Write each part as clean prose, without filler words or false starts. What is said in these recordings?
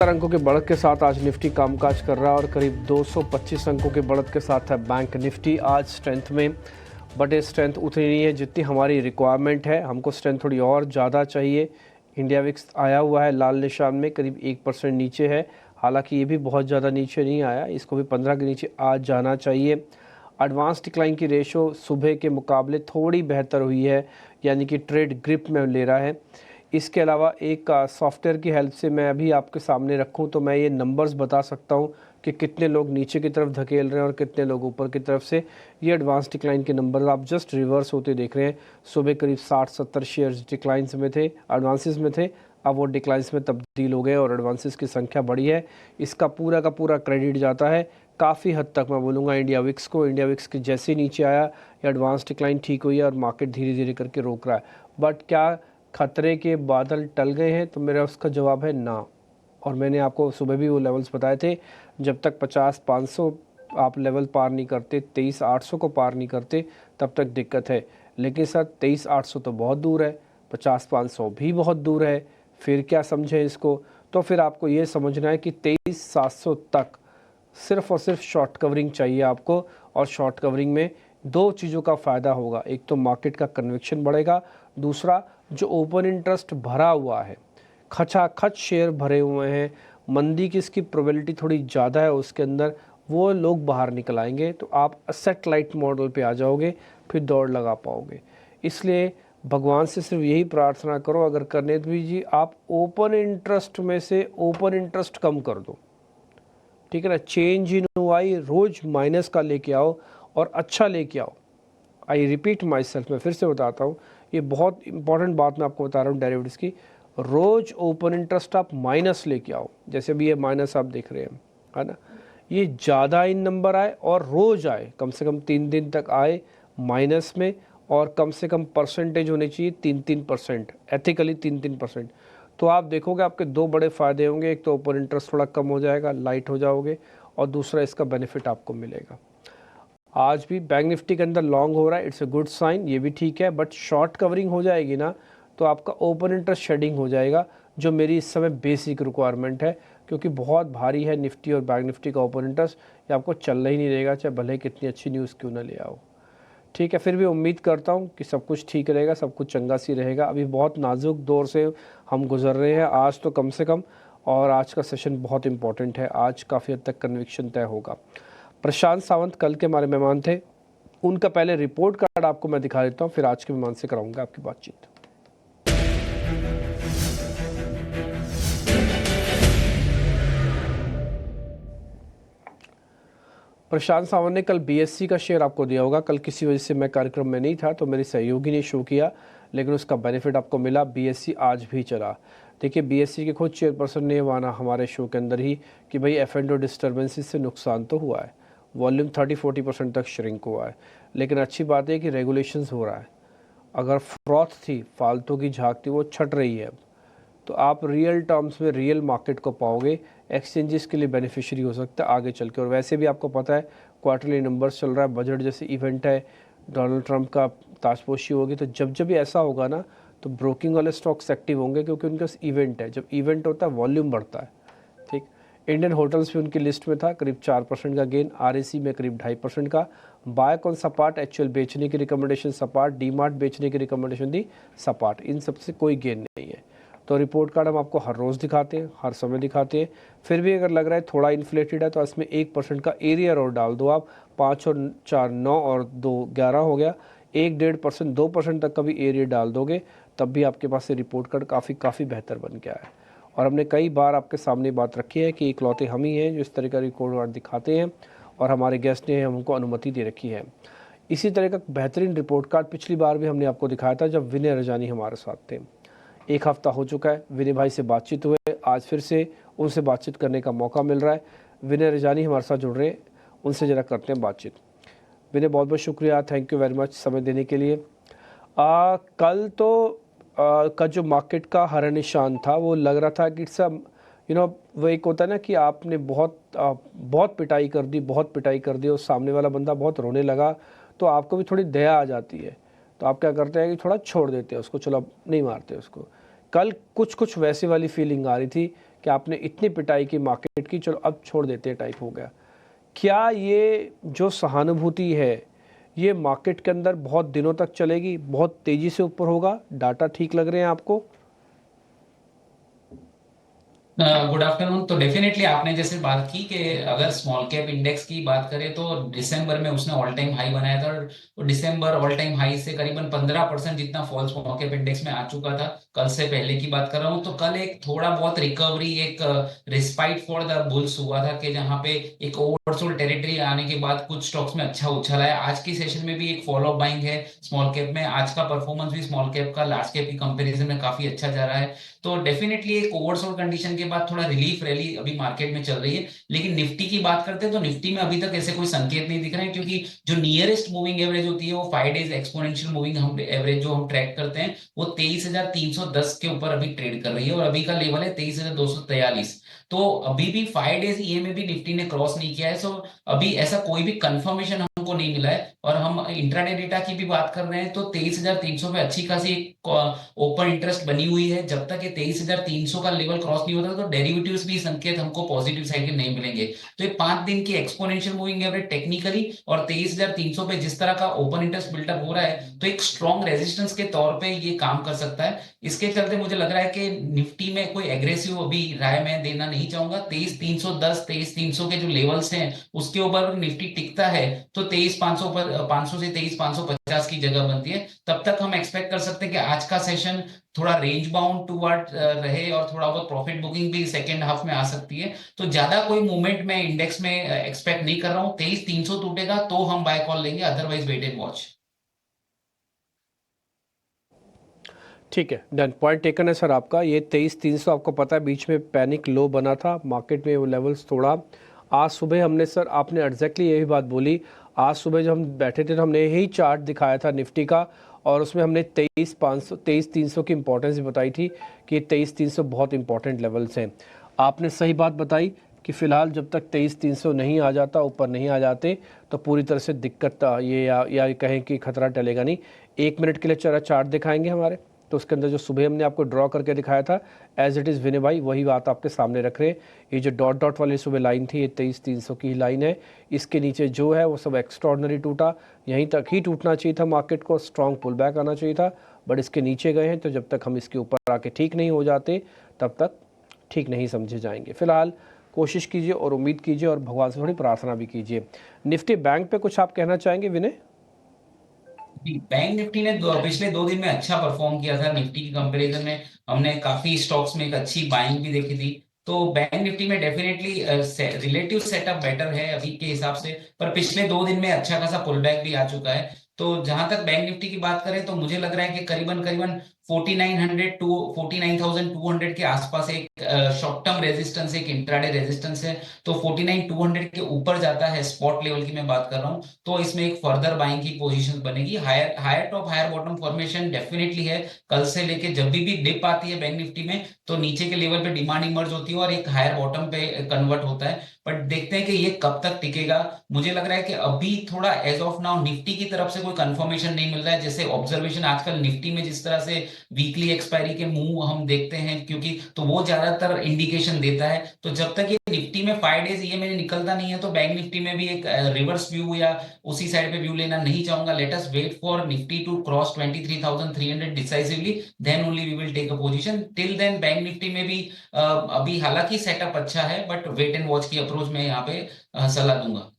अंकों के बढ़त के साथ आज निफ्टी कामकाज कर रहा है और करीब 225 अंकों के बढ़त के साथ है बैंक निफ्टी आज स्ट्रेंथ में। बट ये स्ट्रेंथ उतनी नहीं है जितनी हमारी रिक्वायरमेंट है, हमको स्ट्रेंथ थोड़ी और ज़्यादा चाहिए। इंडिया विक्स आया हुआ है लाल निशान में, करीब 1% नीचे है। हालांकि ये भी बहुत ज़्यादा नीचे नहीं आया, इसको भी 15 के नीचे आज जाना चाहिए। एडवांस डिक्लाइन की रेशो सुबह के मुकाबले थोड़ी बेहतर हुई है, यानी कि ट्रेड ग्रिप में ले रहा है। इसके अलावा एक सॉफ्टवेयर की हेल्प से मैं अभी आपके सामने रखूं तो मैं ये नंबर्स बता सकता हूं कि कितने लोग नीचे की तरफ धकेल रहे हैं और कितने लोग ऊपर की तरफ से। ये एडवांस डिक्लाइन के नंबर आप जस्ट रिवर्स होते देख रहे हैं। सुबह करीब 60-70 शेयर्स डिक्लाइंस में थे, एडवांसेस में थे, अब वो डिक्लाइंस में तब्दील हो गए और एडवांसेस की संख्या बढ़ी है। इसका पूरा का पूरा क्रेडिट जाता है काफ़ी हद तक, मैं बोलूँगा, इंडिया विक्स को। इंडिया विक्स के जैसे नीचे आया, एडवांस डिक्लाइन ठीक हुई है और मार्केट धीरे धीरे करके रोक रहा है। बट क्या खतरे के बादल टल गए हैं? तो मेरा उसका जवाब है ना। और मैंने आपको सुबह भी वो लेवल्स बताए थे, जब तक 50-500 आप लेवल पार नहीं करते, 23-800 को पार नहीं करते, तब तक दिक्कत है। लेकिन सर 23-800 तो बहुत दूर है, 50-500 भी बहुत दूर है, फिर क्या समझें इसको? तो फिर आपको ये समझना है कि 23-700 तक सिर्फ और सिर्फ शॉर्ट कवरिंग चाहिए आपको। और शॉर्ट कवरिंग में दो चीज़ों का फ़ायदा होगा, एक तो मार्केट का कन्विक्शन बढ़ेगा, दूसरा जो ओपन इंटरेस्ट भरा हुआ है, खचाखच शेयर भरे हुए हैं, मंदी की इसकी प्रोबेबिलिटी थोड़ी ज़्यादा है उसके अंदर, वो लोग बाहर निकल आएंगे, तो आप असेट लाइट मॉडल पे आ जाओगे, फिर दौड़ लगा पाओगे। इसलिए भगवान से सिर्फ यही प्रार्थना करो, अगर करने दीजिए आप ओपन इंटरेस्ट में से ओपन इंटरेस्ट कम कर दो, ठीक है ना। चेंज इन वाई रोज माइनस का लेके आओ और अच्छा लेके आओ। आई रिपीट माई सेल्फ, मैं फिर से बताता हूँ, ये बहुत इंपॉर्टेंट बात मैं आपको बता रहा हूँ डेरिवेटिव्स की। रोज ओपन इंटरेस्ट आप माइनस लेके आओ, जैसे भी ये माइनस आप देख रहे हैं, है ना। ये ज़्यादा इन नंबर आए और रोज आए, कम से कम 3 दिन तक आए माइनस में, और कम से कम परसेंटेज होने चाहिए 3-3%, एथिकली 3-3%। तो आप देखोगे आपके दो बड़े फ़ायदे होंगे, एक तो ओपन इंटरेस्ट थोड़ा कम हो जाएगा, लाइट हो जाओगे, और दूसरा इसका बेनिफिट आपको मिलेगा। आज भी बैंक निफ्टी के अंदर लॉन्ग हो रहा है, इट्स अ गुड साइन, ये भी ठीक है। बट शॉर्ट कवरिंग हो जाएगी ना, तो आपका ओपन इंटरेस्ट शेडिंग हो जाएगा, जो मेरी इस समय बेसिक रिक्वायरमेंट है, क्योंकि बहुत भारी है निफ्टी और बैंक निफ्टी का ओपन इंटरेस्ट। ये आपको चलना ही नहीं रहेगा, चाहे भले कितनी अच्छी न्यूज़ क्यों ना ले आओ, ठीक है। फिर भी उम्मीद करता हूँ कि सब कुछ ठीक रहेगा, सब कुछ चंगा सी रहेगा। अभी बहुत नाजुक दौर से हम गुजर रहे हैं आज तो कम से कम, और आज का सेशन बहुत इंपॉर्टेंट है, आज काफ़ी हद तक कन्विक्शन तय होगा। प्रशांत सावंत कल के हमारे मेहमान थे, उनका पहले रिपोर्ट कार्ड आपको मैं दिखा देता हूँ, फिर आज के मेहमान से कराऊंगा आपकी बातचीत। प्रशांत सावंत ने कल बीएससी का शेयर आपको दिया होगा। कल किसी वजह से मैं कार्यक्रम में नहीं था, तो मेरी सहयोगी ने शो किया, लेकिन उसका बेनिफिट आपको मिला। बीएससी आज भी चला। देखिए, बीएससी के खुद चेयरपर्सन ने माना हमारे शो के अंदर ही कि भाई F&O डिस्टर्बेंसेस से नुकसान तो हुआ है, वॉल्यूम 30-40% तक श्रिंक हुआ है, लेकिन अच्छी बात है कि रेगुलेशंस हो रहा है। अगर फ्रॉथ थी, फालतू की झाग थी, वो छट रही है। तो आप रियल टर्म्स में रियल मार्केट को पाओगे, एक्सचेंजेस के लिए बेनिफिशियरी हो सकता है आगे चल के। और वैसे भी आपको पता है क्वार्टरली नंबर्स चल रहा है, बजट जैसे इवेंट है, डोनाल्ड ट्रंप का ताजपोशी होगी, तो जब भी ऐसा होगा ना, तो ब्रोकिंग वाले स्टॉक्स एक्टिव होंगे, क्योंकि उनके पास इवेंट है। जब इवेंट होता है वॉल्यूम बढ़ता है, ठीक। इंडियन होटल्स भी उनकी लिस्ट में था, करीब 4% का गेन। RSE में करीब 2.5% का। बाय कौन सपाट, एक्चुअल बेचने की रिकमेंडेशन सपाट, डीमार्ट बेचने की रिकमेंडेशन दी सपाट, इन सबसे कोई गेन नहीं है। तो रिपोर्ट कार्ड हम आपको हर रोज़ दिखाते हैं, हर समय दिखाते हैं। फिर भी अगर लग रहा है थोड़ा इन्फ्लेटेड है, तो इसमें 1% का एरियर और डाल दो आप। 5 और 4 9 और 2 11 हो गया। 1-1.5%, 2% तक का भी एरियर डाल दोगे, तब भी आपके पास से रिपोर्ट कार्ड काफ़ी बेहतर बन गया है। और हमने कई बार आपके सामने बात रखी है कि इकलौते हम ही हैं जो इस तरह का रिपोर्ट कार्ड दिखाते हैं, और हमारे गेस्ट ने हमको अनुमति दे रखी है। इसी तरह का बेहतरीन रिपोर्ट कार्ड पिछली बार भी हमने आपको दिखाया था, जब विनय रजानी हमारे साथ थे। 1 हफ्ता हो चुका है, विनय भाई से बातचीत हुए, आज फिर से उनसे बातचीत करने का मौका मिल रहा है। विनय रजानी हमारे साथ जुड़ रहे हैं, उनसे ज़रा करते हैं बातचीत। विनय, बहुत बहुत शुक्रिया, थैंक यू वेरी मच समय देने के लिए। कल तो का जो मार्केट का हर निशान था, वो लग रहा था कि इट्स वो एक होता है ना कि आपने बहुत पिटाई कर दी, बहुत पिटाई कर दी, और सामने वाला बंदा बहुत रोने लगा, तो आपको भी थोड़ी दया आ जाती है, तो आप क्या करते हैं कि थोड़ा छोड़ देते हैं उसको, चलो अब नहीं मारते उसको। कल कुछ वैसी वाली फीलिंग आ रही थी कि आपने इतनी पिटाई की मार्केट की, चलो अब छोड़ देते हैं टाइप हो गया। क्या ये जो सहानुभूति है ये मार्केट के अंदर बहुत दिनों तक चलेगी, बहुत तेज़ी से ऊपर होगा? डाटा ठीक लग रहे हैं आपको? Good afternoon. तो डेफिनेटली आपने जैसे बात की कि अगर स्मॉल कैप इंडेक्स की बात करें तो दिसंबर में उसने ऑल टाइम हाई बनाया था, और दिसंबर ऑल टाइम हाई से करीबन 15% जितना फॉल स्मॉल कैप इंडेक्स में आ चुका था। कल से पहले की बात कर रहा हूँ, तो कल एक थोड़ा बहुत रिकवरी, एक रिस्पाइट फॉर द बुल्स हुआ था कि जहाँ पे एक ओवरसोल्ड टेरिटरी आने के बाद कुछ स्टॉक्स में अच्छा उछाल आया। आज की सेशन में भी एक फॉलो बाइंग है स्मॉल कैप में। आज का परफॉर्मेंस भी स्मॉल कैप का लार्ज कैप की कंपेरिजन में काफी अच्छा जा रहा है। तो डेफिनेटली एक ओवरसोल्ड कंडीशन के बाद थोड़ा रिलीफ रैली अभी मार्केट में चल रही है। लेकिन निफ्टी की बात करते हैं तो निफ्टी में अभी तक ऐसे कोई संकेत नहीं दिख रहे हैं, क्योंकि जो नियरेस्ट मूविंग एवरेज होती है वो 5 डेज एक्सपोनेंशियल मूविंग हम एवरेज जो हम ट्रैक करते हैं वो 23,310 के ऊपर अभी ट्रेड कर रही है, और अभी का लेवल है 23,243। तो अभी भी 5 डेज ईएमए भी निफ्टी ने क्रॉस नहीं किया है। सो अभी ऐसा कोई भी कंफर्मेशन हमको नहीं मिला है। और हम इंट्राडे डेटा की भी बात कर रहे हैं तो 23,300 पे अच्छी खासी ओपन इंटरेस्ट बनी हुई है। जब तक ये 23,300 का लेवल क्रॉस नहीं होता तो डेरिवेटिव्स भी संकेत हमको पॉजिटिव साइड के नहीं मिलेंगे। तो ये 5 दिन की एक्सपोनेंशियल मूविंग एवरेज टेक्निकली और 23,300 पे जिस तरह का ओपन इंटरेस्ट बिल्डअप हो रहा है तो एक स्ट्रॉन्ग रेजिस्टेंस के तौर पे ये काम कर सकता है। इसके चलते मुझे लग रहा है कि निफ्टी में कोई एग्रेसिव अभी राय मैं देना नहीं चाहूंगा। 23,310 23,300 के जो लेवल्स हैं उसके ऊपर निफ्टी टिकता है तो 23,500 पर 500 से 23,550 की जगह बनती है। तब तक हम एक्सपेक्ट कर सकते हैं कि आज का सेशन थोड़ा रेंज बाउंड टूवर्ड रहे और थोड़ा बहुत प्रॉफिट बुकिंग भी सेकेंड हाफ में आ सकती है। तो ज्यादा कोई मूवमेंट मैं इंडेक्स में एक्सपेक्ट नहीं कर रहा हूँ। 23,300 टूटेगा तो हम बाय कॉल लेंगे, अदरवाइज वेट एंड वॉच। ठीक है, डन, पॉइंट टेकन है सर आपका। ये 23,300 आपको पता है बीच में पैनिक लो बना था मार्केट में, वो लेवल्स तोड़ा। आज सुबह हमने सर, आपने एग्जैक्टली यही बात बोली। आज सुबह जब हम बैठे थे तो हमने यही चार्ट दिखाया था निफ्टी का, और उसमें हमने 23,500 23,300 की इंपॉर्टेंस भी बताई थी कि 23,300 बहुत इंपॉर्टेंट लेवल्स हैं। आपने सही बात बताई कि फ़िलहाल जब तक 23,300 नहीं आ जाता, ऊपर नहीं आ जाते, तो पूरी तरह से दिक्कत ये या कहें कि खतरा टलेगा नहीं। 1 मिनट के लिए चरा चार्ट दिखाएंगे हमारे, तो उसके अंदर जो सुबह हमने आपको ड्रॉ करके दिखाया था एज इट इज़ विनय भाई, वही बात आपके सामने रख रहे हैं। ये जो डॉट डॉट वाली सुबह लाइन थी ये 23,300 की लाइन है। इसके नीचे जो है वो सब एक्स्ट्रॉर्डनरी टूटा, यहीं तक ही टूटना चाहिए था मार्केट को, स्ट्रॉन्ग पुल बैक आना चाहिए था, बट इसके नीचे गए हैं। तो जब तक हम इसके ऊपर आके ठीक नहीं हो जाते तब तक ठीक नहीं समझे जाएंगे। फिलहाल कोशिश कीजिए और उम्मीद कीजिए और भगवान से थोड़ी प्रार्थना भी कीजिए। निफ्टी बैंक पे कुछ आप कहना चाहेंगे विनय? बैंक निफ्टी ने पिछले 2 दिन में अच्छा परफॉर्म किया था। निफ्टी की कंपैरिजन में हमने काफी स्टॉक्स में एक अच्छी बाइंग भी देखी थी। तो बैंक निफ्टी में डेफिनेटली रिलेटिव सेटअप बेटर है अभी के हिसाब से, पर पिछले 2 दिन में अच्छा खासा पुल बैक भी आ चुका है। तो जहां तक बैंक निफ्टी की बात करें तो मुझे लग रहा है कि करीबन करीबन 4900 टू 49,200 के आसपास एक शॉर्ट टर्म रेजिस्टेंस, एक इंट्राडे रेजिस्टेंस है। तो 49,200 के ऊपर जाता है, स्पॉट लेवल की मैं बात कर रहा हूँ, तो इसमें एक फर्दर बाइंग की पोजीशन बनेगी। Higher higher top higher bottom formation definitely है। कल से लेके जब भी डिप आती है बैंक निफ्टी में तो नीचे के लेवल पे डिमांड इमर्ज होती है और एक हायर बॉटम पे कन्वर्ट होता है। बट देखते हैं कि ये कब तक टिकेगा। मुझे लग रहा है कि अभी थोड़ा एज ऑफ नाउ निफ्टी की तरफ से कोई कंफर्मेशन नहीं मिल रहा है। जैसे ऑब्जर्वेशन आजकल निफ्टी में जिस तरह से वीकली एक्सपायरी के मूव हम देखते हैं, क्योंकि तो वो ज्यादातर इंडिकेशन देता है। तो जब तक ये निफ्टी में 5 डेज ये मैंने निकलता नहीं है तो बैंक निफ्टी में भी एक रिवर्स व्यू या उसी साइड पे व्यू लेना नहीं चाहूंगा। Let us wait for Nifty to cross 23,300 decisively, then only we will take a position. Till then bank Nifty में भी अभी हालांकि सेटअप अच्छा है, बट वेट एंड वॉच की अप्रोच में यहाँ पे सलाह दूंगा।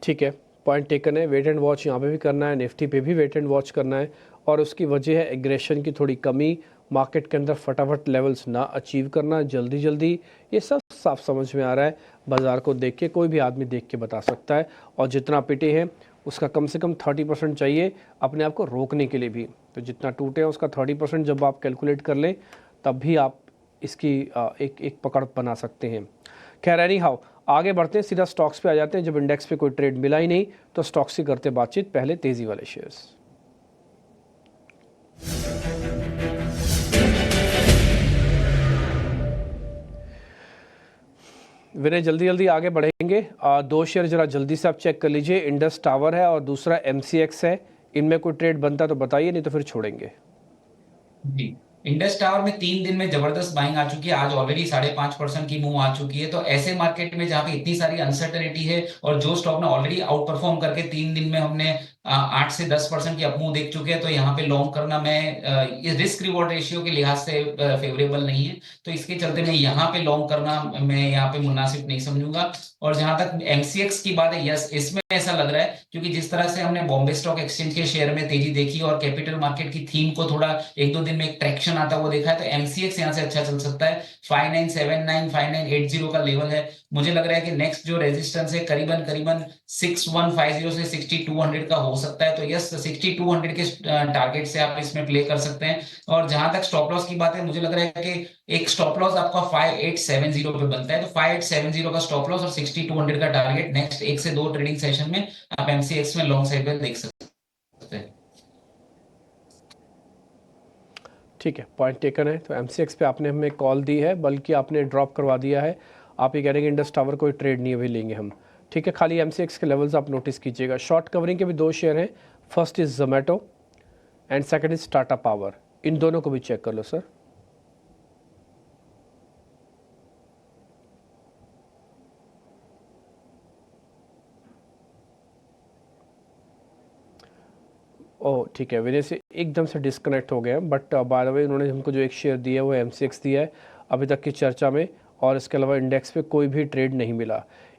ठीक है, पॉइंट टेकन है। वेट एंड वॉच यहाँ पे भी करना है, निफ्टी पे भी वेट एंड वॉच करना है। और उसकी वजह है एग्रेशन की थोड़ी कमी, मार्केट के अंदर फटाफट लेवल्स ना अचीव करना जल्दी जल्दी। ये सब साफ समझ में आ रहा है, बाज़ार को देख के कोई भी आदमी देख के बता सकता है। और जितना पिटे हैं उसका कम से कम 30% चाहिए अपने आप को रोकने के लिए भी। तो जितना टूटे हैं उसका 30% जब आप कैलकुलेट कर लें तब भी आप इसकी एक एक पकड़ बना सकते हैं। खैर एनी हाउ, आगे बढ़ते हैं, सीधा स्टॉक्स पे आ जाते हैं। जब इंडेक्स पे कोई ट्रेड मिला ही नहीं तो स्टॉक्स की करते बातचीत, पहले तेजी वाले शेयर्स। विनय जल्दी जल्दी आगे बढ़ेंगे। दो शेयर जरा जल्दी से आप चेक कर लीजिए, इंडस टावर है और दूसरा MCX है। इनमें कोई ट्रेड बनता तो बताइए, नहीं तो फिर छोड़ेंगे। जी, इंडस टावर में 3 दिन में जबरदस्त बाइंग आ चुकी है, आज ऑलरेडी 5.5% की मूव आ चुकी है। तो ऐसे मार्केट में जहां पे इतनी सारी अनसर्टेनिटी है और जो स्टॉक ने ऑलरेडी आउट परफॉर्म करके 3 दिन में हमने 8 से 10% की अपमूव देख चुके हैं, तो यहाँ पे लॉन्ग करना मैं रिस्क रिवॉर्ड रेशियो के लिहाज से फेवरेबल नहीं है। तो इसके चलते मैं यहाँ पे लॉन्ग करना मैं यहाँ पे मुनासिब नहीं समझूंगा। और जहां तक एमसीएक्स की बात है, यस इसमें ऐसा लग रहा है क्योंकि जिस तरह से हमने बॉम्बे स्टॉक एक्सचेंज के शेयर में तेजी देखी और कैपिटल मार्केट की थीम को थोड़ा 1-2 दिन में एक ट्रैक्शन आता वो देखा है, तो एमसीएक्स यहाँ से अच्छा चल सकता है। 5979 5980 का लेवल है। मुझे लग रहा है कि नेक्स्ट जो रेजिस्टेंस है करीबन करीबन 6150 से 6200 का हो सकता है। तो यस 6200 के टारगेट से आप इसमें प्ले कर सकते हैं। और जहां तक स्टॉप लॉस की बात है, मुझे लग रहा है कि एक स्टॉप लॉस आपका 5870 पे बनता है। तो 5870 का स्टॉप लॉस और 6200 का टारगेट नेक्स्ट 1 से 2 ट्रेडिंग सेशन में आप एमसीएक्स में लॉन्ग साइड पे देख सकते हैं। ठीक है, पॉइंट टेकन है। तो एमसीएक्स पे आपने हमें कॉल दी है, बल्कि आपने ड्रॉप करवा दिया है। आप ये कह रहे हैं कि इंडस टावर कोई ट्रेड नहीं अभी लेंगे हम। ठीक है, खाली एमसीएक्स के लेवल्स आप नोटिस कीजिएगा। शॉर्ट कवरिंग के भी 2 शेयर हैं, first is Zomato and second is Tata power. इन दोनों को भी चेक कर लो सर। ओह ठीक है, विनय से एकदम से डिस्कनेक्ट हो गया, बट बाय द वे उन्होंने हमको जो एक शेयर दिया है वो एमसीएक्स दिया है अभी तक की चर्चा में, और इसके अलावा इंडेक्स पे कोई भी ट्रेड नहीं मिला।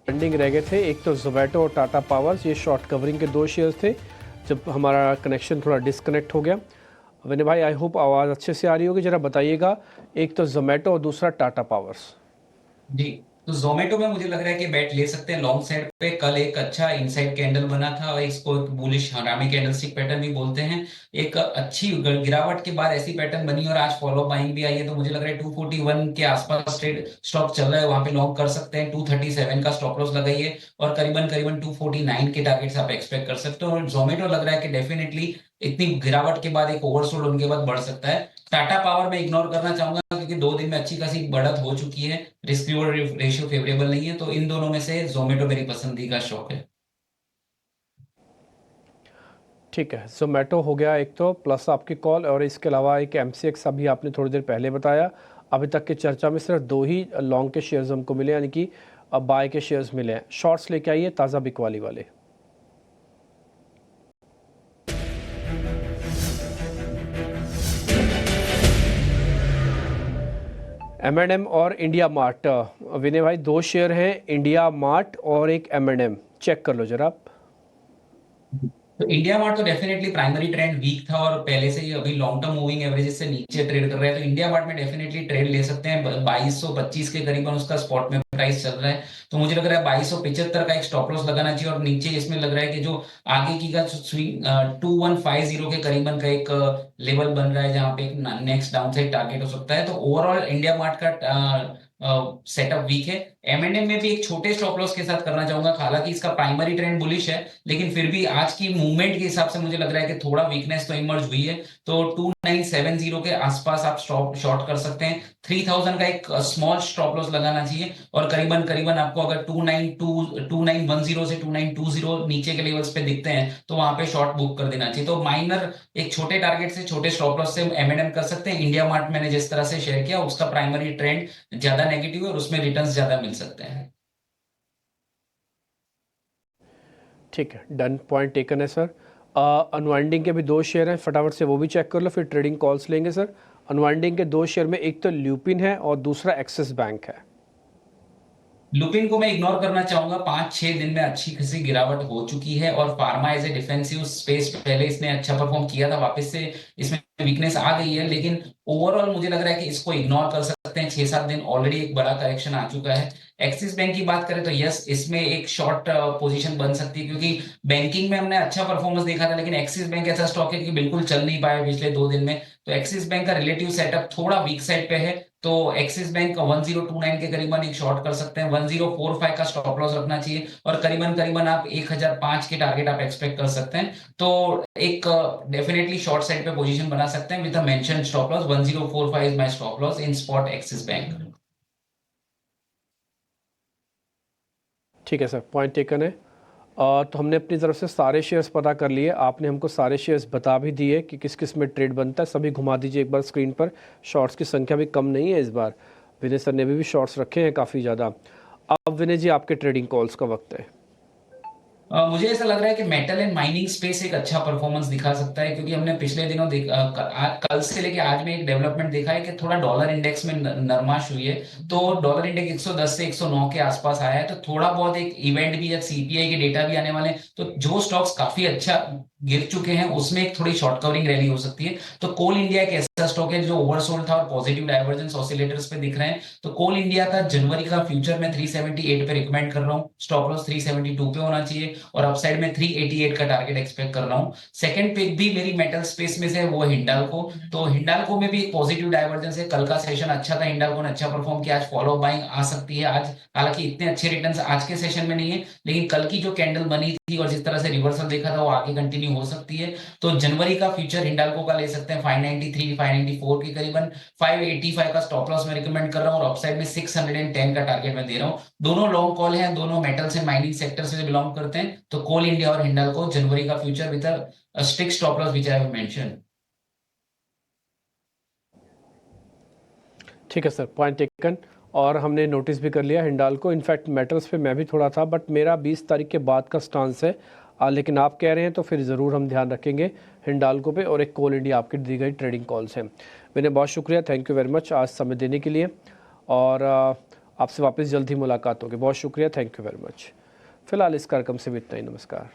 पेंडिंग रह गए थे एक तो जोमेटो और टाटा पावर्स, ये शॉर्ट कवरिंग के 2 शेयर्स थे जब हमारा कनेक्शन थोड़ा डिस्कनेक्ट हो गया। विनय भाई आई होप आवाज़ अच्छे से आ रही होगी, ज़रा बताइएगा, एक तो जोमेटो और दूसरा टाटा पावर्स। जी, तो जोमेटो में मुझे लग रहा है कि बैट ले सकते हैं लॉन्ग साइड पे। कल एक अच्छा इनसाइड कैंडल बना था और इसको एक बुलिश हरामी कैंडलस्टिक पैटर्न भी बोलते हैं। एक अच्छी गिरावट के बाद ऐसी पैटर्न बनी और आज फॉलो बाइंग भी आई है। तो मुझे लग रहा है 241 के आसपास ट्रेड स्टॉक चल रहा है, वहां पे लॉन्ग कर सकते हैं। 237 का स्टॉप लॉस लगाइए और करीबन करीबन 249 के टारगेट्स आप एक्सपेक्ट कर सकते हो। और जोमेटो लग रहा है कि डेफिनेटली इतनी गिरावट के बाद एक ओवरसोल्ड उनके बाद बढ़ सकता है। टाटा पावर में इग्नोर करना चाहूंगा क्योंकि 2 दिन में अच्छी खासी बढ़त हो चुकी है, रिस्क रिवॉर्ड रेशियो फेवरेबल नहीं है। तो इन दोनों में से जोमेटो मेरी पसंदीदा स्टॉक है। ठीक है, जोमेटो हो गया एक तो प्लस आपकी कॉल, और इसके अलावा एक एमसीएक्स अभी आपने थोड़ी देर पहले बताया। अभी तक की चर्चा में सिर्फ 2 ही लॉन्ग के शेयर्स हमको मिले, यानी कि बाय के शेयर्स मिले हैं। शॉर्ट्स लेके आइए ताज़ा बिकवाली वाले। M&M और इंडिया मार्ट। विनय भाई 2 शेयर हैं, इंडिया मार्ट और एक M&M, चेक कर लो जरा आप। तो इंडिया मार्ट तो डेफिनेटली प्राइमरी ट्रेंड वीक था और पहले से ही अभी लॉन्ग टर्म मूविंग एवरेजेस से नीचे ट्रेड कर रहा है। तो इंडिया मार्ट में डेफिनेटली ट्रेड ले सकते हैं। 2225 के करीबन उसका स्पॉट में प्राइस चल रहा है। तो मुझे लग रहा है 2275 का एक स्टॉप लॉस लगाना चाहिए। और नीचे इसमें लग रहा है कि जो आगे की का स्विंग 2150 के करीबन का एक लेवल बन रहा है जहां पे एक नेक्स्ट डाउन साइड टारगेट हो सकता है। तो ओवरऑल इंडिया मार्ट का सेटअप वीक है। एमएनएम में भी एक छोटे स्टॉप लॉस के साथ करना चाहूंगा, हालांकि इसका प्राइमरी ट्रेंड बुलिश है, लेकिन फिर भी आज की मूवमेंट के हिसाब से मुझे लग रहा है कि थोड़ा वीकनेस तो इमर्ज हुई है। तो 2970 के आसपास आप स्टॉप शॉर्ट कर सकते हैं। 3000 का एक स्मॉल स्टॉप लॉस लगाना चाहिए और करीबन करीबन आपको अगर 2910 से 2920 नीचे के लेवल्स पे दिखते हैं तो वहां पे शॉर्ट बुक कर देना चाहिए। तो माइनर एक छोटे टारगेट से छोटे स्टॉप लॉस से एमएनएम कर सकते हैं। इंडिया मार्ट मैंने जिस तरह से शेयर किया उसका प्राइमरी ट्रेंड ज्यादा नेगेटिव है और उसमें रिटर्न्स ज्यादा मिल सकते हैं। ठीक है, डन, पॉइंट टेकन है सर। अनवाइंडिंग के भी 2 शेयर हैं, फटाफट से वो भी चेक कर लो, फिर ट्रेडिंग कॉल्स लेंगे सर। अनवाइंडिंग के 2 शेयर में एक तो ल्यूपिन है और दूसरा एक्सिस बैंक है। लुपिन को मैं इग्नोर करना चाहूंगा। 5-6 दिन में अच्छी खासी गिरावट हो चुकी है और pharma as a defensive space पहले इसने अच्छा परफॉर्म किया था, वापस से इसमें वीकनेस आ गई है। लेकिन ओवरऑल मुझे लग रहा है कि इसको इग्नोर कर सकते हैं। 6-7 दिन ऑलरेडी एक बड़ा करेक्शन आ चुका है। एक्सिस बैंक की बात करें तो यस इसमें एक शॉर्ट पोजीशन बन सकती है क्योंकि बैंकिंग में हमने अच्छा परफॉर्मेंस देखा था, लेकिन एक्सिस बैंक ऐसा स्टॉक है कि बिल्कुल चल नहीं पाया पिछले 2 दिन में। तो एक्सिस बैंक का रिलेटिव सेटअप थोड़ा वीक साइड पे है। तो एक्सिस बैंक 1029 के करीबन एक शॉर्ट कर सकते हैं। 1045 का स्टॉप लॉस रखना चाहिए और करीबन करीबन आप 1005 के टारगेट आप एक्सपेक्ट कर सकते हैं। तो एक डेफिनेटली शॉर्ट साइड पे पोजीशन बना सकते हैं with the mention stop loss. 1045 is my stop loss in spot axis bank. ठीक है सर, पॉइंट टेकन है। तो हमने अपनी तरफ से सारे शेयर्स पता कर लिए, आपने हमको सारे शेयर्स बता भी दिए कि किस किस में ट्रेड बनता है। सभी घुमा दीजिए एक बार स्क्रीन पर। शॉर्ट्स की संख्या भी कम नहीं है इस बार, विनय सर ने भी शॉर्ट्स रखे हैं काफ़ी ज़्यादा। अब विनय जी आपके ट्रेडिंग कॉल्स का वक्त है। मुझे ऐसा लग रहा है कि मेटल एंड माइनिंग स्पेस एक अच्छा परफॉर्मेंस दिखा सकता है, क्योंकि हमने पिछले दिनों कल से लेके आज में एक डेवलपमेंट देखा है कि थोड़ा डॉलर इंडेक्स में नरमाश हुई है। तो डॉलर इंडेक्स 110 से 109 के आसपास आया है, तो थोड़ा बहुत एक इवेंट भी या सीपीआई के डेटा भी आने वाले हैं, तो जो स्टॉक्स काफी अच्छा गिर चुके हैं उसमें एक थोड़ी शॉर्ट कवरिंग रैली हो सकती है। तो कोल इंडिया एक ऐसा स्टॉक है जो ओवरसोल्ड था और पॉजिटिव डाइवर्जेंस ऑसिलेटर्स पे दिख रहे हैं। तो कोल इंडिया का जनवरी का फ्यूचर में 378 पे रिकमेंड कर रहा हूँ, स्टॉप लॉस 372 पे होना चाहिए, और अपसाइड में 388 का टारगेट एक्सपेक्ट कर रहा हूँ। सेकंड पिक भी मेरी मेटल स्पेस में से है, वो है हिंडाल्को। तो हिंडाल्को में भी एक पॉजिटिव डाइवर्जेंस है, कल का सेशन अच्छा था, हिंडाल्को ने अच्छा परफॉर्म किया, आज फॉलो बाइंग आ सकती है आज। हालांकि इतने अच्छे रिटर्न्स आज के सेशन में नहीं है, लेकिन कल की जो कैंडल बनी थी और जिस तरह से रिवर्सल देखा था वो आगे कंटिन्यू हो सकती है। तो जनवरी का फ्यूचर हिंडाल्को का ले सकते हैं 593 594 के करीबन। 585 का स्टॉप लॉस में रिकमेंड कर रहा हूँ, और अपसाइड में 610 का टारगेट में दे रहा हूँ। दोनों लॉन्ग कॉल हैं, दोनों मेटल्स एंड माइनिंग सेक्टर से बिलोंग करते हैं। तो कोल इंडिया और हिंडाल्को जनवरी का future with a strict stop loss which I have mention. ठीक है सर, पॉइंट टेकन। और हमने नोटिस भी कर लिया हिंडाल्को। इनफैक्ट मेटल्स पे मैं भी थोड़ा था, बट मेरा 20 तारीख के बाद का स्टांस है। लेकिन आप कह रहे हैं तो फिर ज़रूर हम ध्यान रखेंगे हिंडाल्को पे, और एक कोल इंडिया आपकी दी गई ट्रेडिंग कॉल्स हैं। मैंने बहुत शुक्रिया, थैंक यू वेरी मच आज समय देने के लिए, और आपसे वापस जल्द ही मुलाकात होगी। बहुत शुक्रिया, थैंक यू वेरी मच। फिलहाल इस कार्यक्रम से भी इतना ही, नमस्कार।